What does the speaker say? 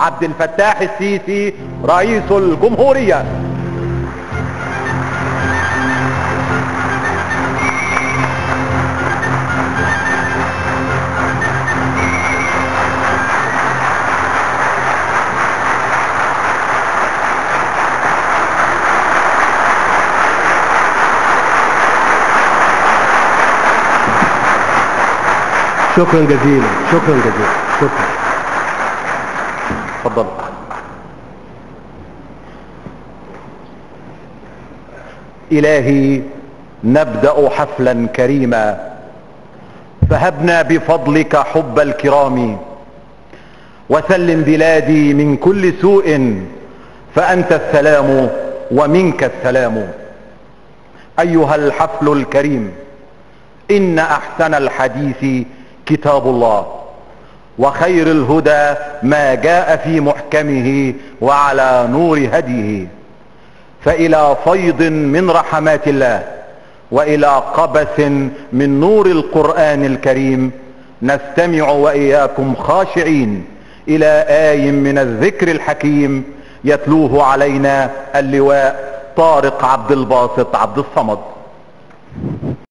عبد الفتاح السيسي رئيس الجمهورية. شكرا جزيلا، شكرا جزيلا، شكرا. تفضل. إلهي نبدأ حفلا كريما، فهبنا بفضلك حب الكرام، وسلم بلادي من كل سوء، فأنت السلام ومنك السلام. أيها الحفل الكريم، إن أحسن الحديث كتاب الله، وخير الهدى ما جاء في محكمه وعلى نور هديه. فإلى فيض من رحمات الله وإلى قبس من نور القرآن الكريم نستمع وإياكم خاشعين إلى آي من الذكر الحكيم يتلوه علينا اللواء طارق عبد الباسط عبد الصمد.